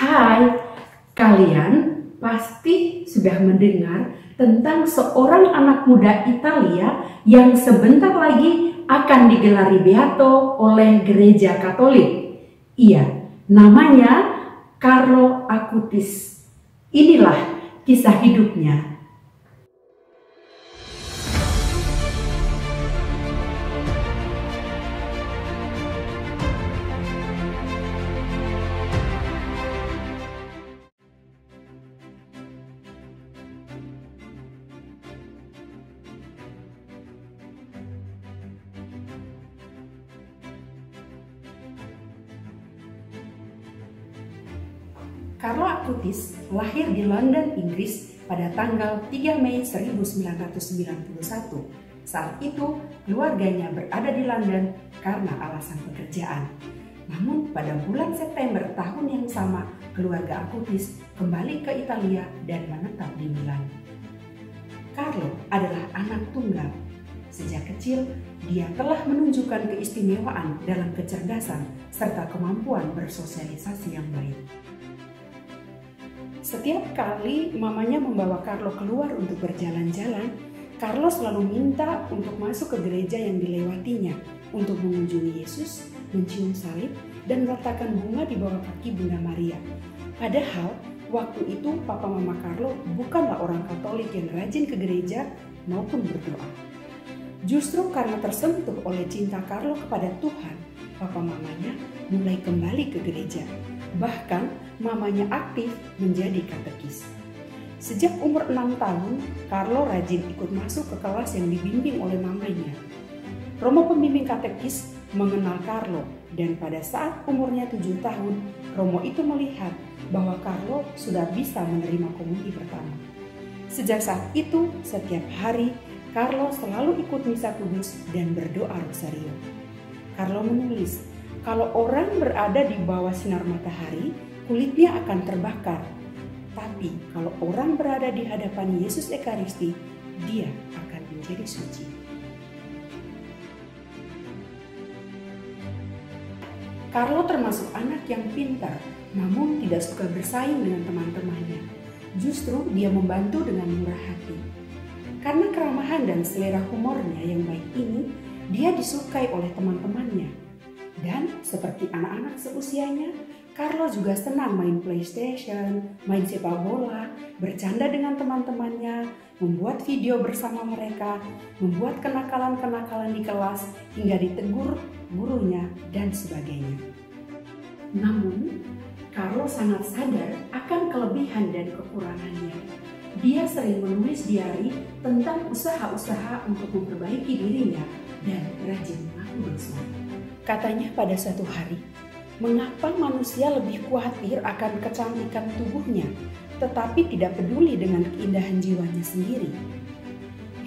Hai, kalian pasti sudah mendengar tentang seorang anak muda Italia yang sebentar lagi akan digelari beato oleh gereja Katolik. Iya, namanya Carlo Acutis. Inilah kisah hidupnya. Carlo Acutis lahir di London, Inggris pada tanggal 3 Mei 1991. Saat itu, keluarganya berada di London karena alasan pekerjaan. Namun pada bulan September tahun yang sama, keluarga Acutis kembali ke Italia dan menetap di Milan. Carlo adalah anak tunggal. Sejak kecil, dia telah menunjukkan keistimewaan dalam kecerdasan serta kemampuan bersosialisasi yang baik. Setiap kali mamanya membawa Carlo keluar untuk berjalan-jalan, Carlo selalu minta untuk masuk ke gereja yang dilewatinya untuk mengunjungi Yesus, mencium salib, dan meletakkan bunga di bawah kaki Bunda Maria. Padahal waktu itu papa mama Carlo bukanlah orang Katolik yang rajin ke gereja maupun berdoa. Justru karena tersentuh oleh cinta Carlo kepada Tuhan, papa mamanya mulai kembali ke gereja. Bahkan mamanya aktif menjadi katekis. Sejak umur 6 tahun, Carlo rajin ikut masuk ke kelas yang dibimbing oleh mamanya. Romo pembimbing katekis mengenal Carlo dan pada saat umurnya 7 tahun, Romo itu melihat bahwa Carlo sudah bisa menerima komuni pertama. Sejak saat itu, setiap hari Carlo selalu ikut misa kudus dan berdoa rosario. Carlo menulis, kalau orang berada di bawah sinar matahari, kulitnya akan terbakar. Tapi kalau orang berada di hadapan Yesus Ekaristi, dia akan menjadi suci. Carlo termasuk anak yang pintar, namun tidak suka bersaing dengan teman-temannya. Justru dia membantu dengan murah hati. Karena keramahan dan selera humornya yang baik ini, dia disukai oleh teman-temannya. Dan seperti anak-anak seusianya, Carlo juga senang main PlayStation, main sepak bola, bercanda dengan teman-temannya, membuat video bersama mereka, membuat kenakalan-kenakalan di kelas, hingga ditegur gurunya, dan sebagainya. Namun, Carlo sangat sadar akan kelebihan dan kekurangannya. Dia sering menulis diari tentang usaha-usaha untuk memperbaiki dirinya dan rajin mengaku dosa. Katanya pada suatu hari, mengapa manusia lebih khawatir akan kecantikan tubuhnya, tetapi tidak peduli dengan keindahan jiwanya sendiri?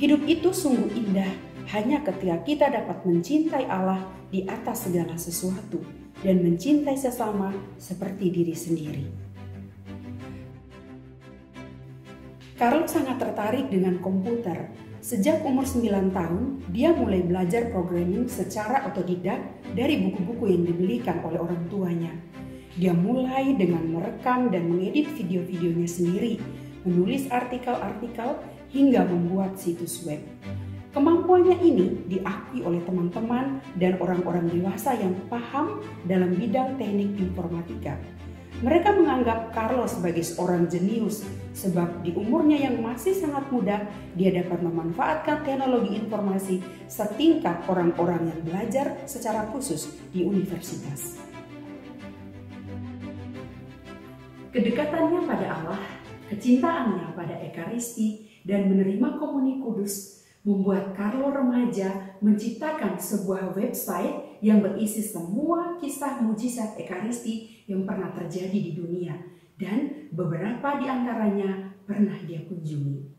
Hidup itu sungguh indah hanya ketika kita dapat mencintai Allah di atas segala sesuatu dan mencintai sesama seperti diri sendiri. Carlo sangat tertarik dengan komputer. Sejak umur 9 tahun, dia mulai belajar programming secara otodidak dari buku-buku yang dibelikan oleh orang tuanya. Dia mulai dengan merekam dan mengedit video-videonya sendiri, menulis artikel-artikel, hingga membuat situs web. Kemampuannya ini diakui oleh teman-teman dan orang-orang dewasa yang paham dalam bidang teknik informatika. Mereka menganggap Carlo sebagai seorang jenius sebab di umurnya yang masih sangat muda, dia dapat memanfaatkan teknologi informasi setingkat orang-orang yang belajar secara khusus di universitas. Kedekatannya pada Allah, kecintaannya pada Ekaristi, dan menerima komuni kudus membuat Carlo remaja menciptakan sebuah website yang berisi semua kisah mujizat Ekaristi yang pernah terjadi di dunia, dan beberapa di antaranya pernah dia kunjungi.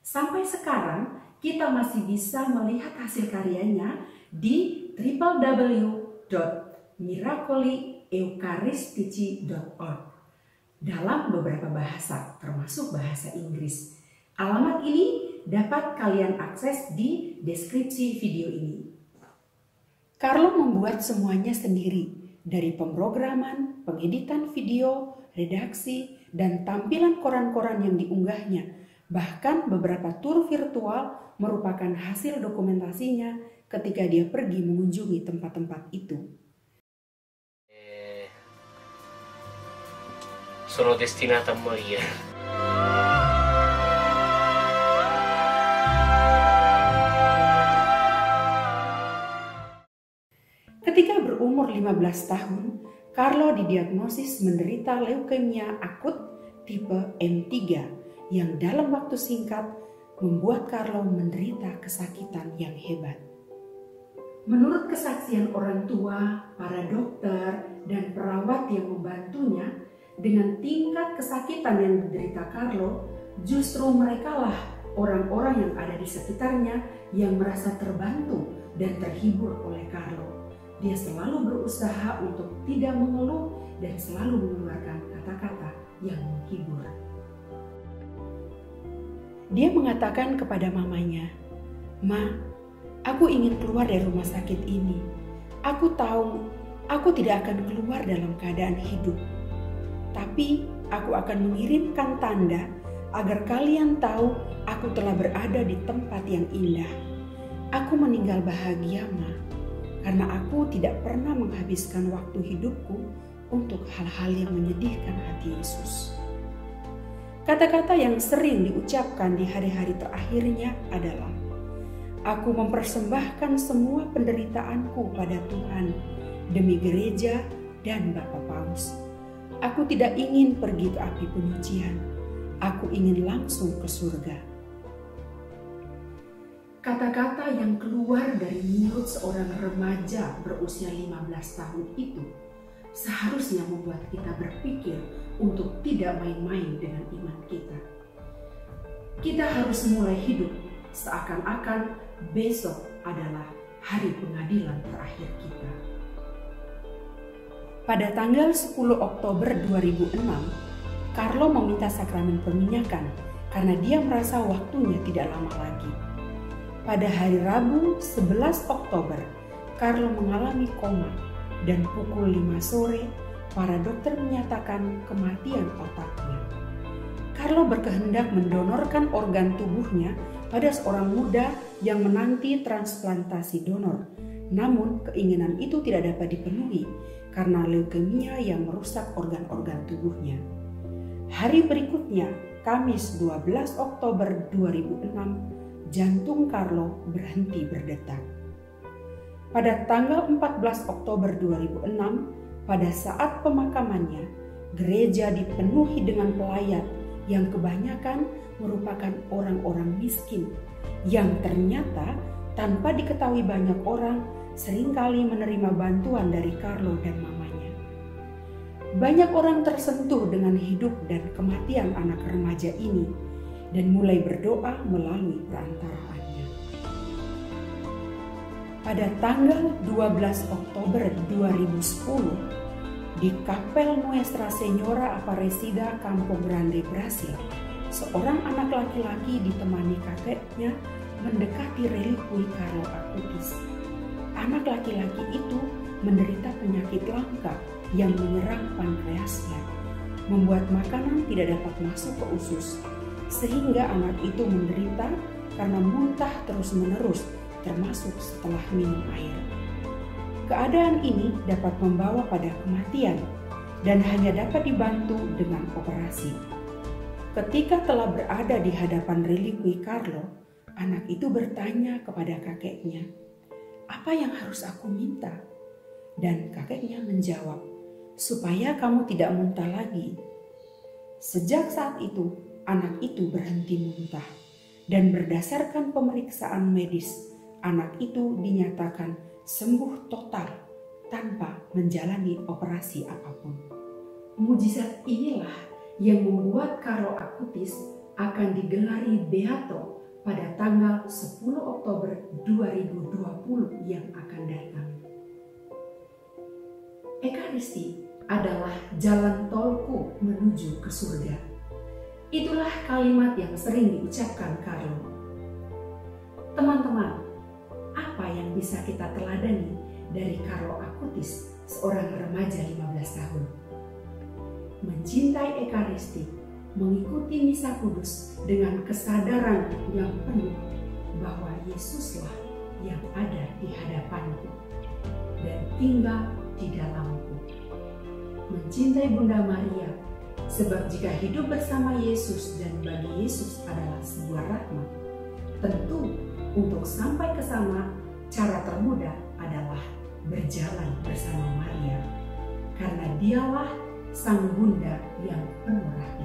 Sampai sekarang kita masih bisa melihat hasil karyanya di www.miracolieucharistici.org dalam beberapa bahasa, termasuk bahasa Inggris. Alamat ini dapat kalian akses di deskripsi video ini. Carlo membuat semuanya sendiri. Dari pemrograman, pengeditan video, redaksi, dan tampilan koran-koran yang diunggahnya. Bahkan beberapa tur virtual merupakan hasil dokumentasinya ketika dia pergi mengunjungi tempat-tempat itu. Sono destinata a morire. Ketika berumur 15 tahun, Carlo didiagnosis menderita leukemia akut tipe M3 yang dalam waktu singkat membuat Carlo menderita kesakitan yang hebat. Menurut kesaksian orang tua, para dokter, dan perawat yang membantunya, dengan tingkat kesakitan yang diderita Carlo, justru merekalah orang-orang yang ada di sekitarnya yang merasa terbantu dan terhibur oleh Carlo. Dia selalu berusaha untuk tidak mengeluh dan selalu mengeluarkan kata-kata yang menghibur. Dia mengatakan kepada mamanya, "Ma, aku ingin keluar dari rumah sakit ini. Aku tahu aku tidak akan keluar dalam keadaan hidup. Tapi aku akan mengirimkan tanda agar kalian tahu aku telah berada di tempat yang indah. Aku meninggal bahagia, Ma, karena aku tidak pernah menghabiskan waktu hidupku untuk hal-hal yang menyedihkan hati Yesus." Kata-kata yang sering diucapkan di hari-hari terakhirnya adalah, "Aku mempersembahkan semua penderitaanku pada Tuhan demi gereja dan Bapa Paus. Aku tidak ingin pergi ke api penyucian. Aku ingin langsung ke surga." Kata-kata yang keluar dari mulut seorang remaja berusia 15 tahun itu seharusnya membuat kita berpikir untuk tidak main-main dengan iman kita. Kita harus mulai hidup seakan-akan besok adalah hari pengadilan terakhir kita. Pada tanggal 10 Oktober 2006, Carlo meminta sakramen perminyakan karena dia merasa waktunya tidak lama lagi. Pada hari Rabu 11 Oktober, Carlo mengalami koma dan pukul 5 sore, para dokter menyatakan kematian otaknya. Carlo berkehendak mendonorkan organ tubuhnya pada seorang muda yang menanti transplantasi donor. Namun keinginan itu tidak dapat dipenuhi karena leukemia yang merusak organ-organ tubuhnya. Hari berikutnya, Kamis 12 Oktober 2006, jantung Carlo berhenti berdetak. Pada tanggal 14 Oktober 2006, pada saat pemakamannya, gereja dipenuhi dengan pelayat yang kebanyakan merupakan orang-orang miskin yang ternyata tanpa diketahui banyak orang seringkali menerima bantuan dari Carlo dan mamanya. Banyak orang tersentuh dengan hidup dan kematian anak remaja ini dan mulai berdoa melalui perantaraannya. Pada tanggal 12 Oktober 2010, di Kapel Nuestra Señora Aparecida Campo Grande, Brasil, seorang anak laki-laki ditemani kakeknya mendekati relikui Carlo Acutis. Anak laki-laki itu menderita penyakit langka yang menyerang pankreasnya, membuat makanan tidak dapat masuk ke usus, sehingga anak itu menderita karena muntah terus-menerus, termasuk setelah minum air. Keadaan ini dapat membawa pada kematian dan hanya dapat dibantu dengan operasi. Ketika telah berada di hadapan relikui Carlo, anak itu bertanya kepada kakeknya, "Apa yang harus aku minta?" Dan kakeknya menjawab, "Supaya kamu tidak muntah lagi." Sejak saat itu, anak itu berhenti muntah, dan berdasarkan pemeriksaan medis, anak itu dinyatakan sembuh total tanpa menjalani operasi apapun. Mujizat inilah yang membuat Carlo Acutis akan digelari Beato pada tanggal 10 Oktober 2020 yang akan datang. Ekaristi adalah jalan tolku menuju ke surga. Itulah kalimat yang sering diucapkan Carlo. Teman-teman, apa yang bisa kita teladani dari Carlo Acutis seorang remaja 15 tahun. Mencintai Ekaristi, mengikuti Misa Kudus dengan kesadaran yang penuh bahwa Yesuslah yang ada di hadapanku dan tinggal di dalamku. Mencintai Bunda Maria, sebab jika hidup bersama Yesus dan bagi Yesus adalah sebuah rahmat, tentu untuk sampai ke sana cara termudah adalah berjalan bersama Maria, karena dialah Sang Bunda yang penuh rahmat.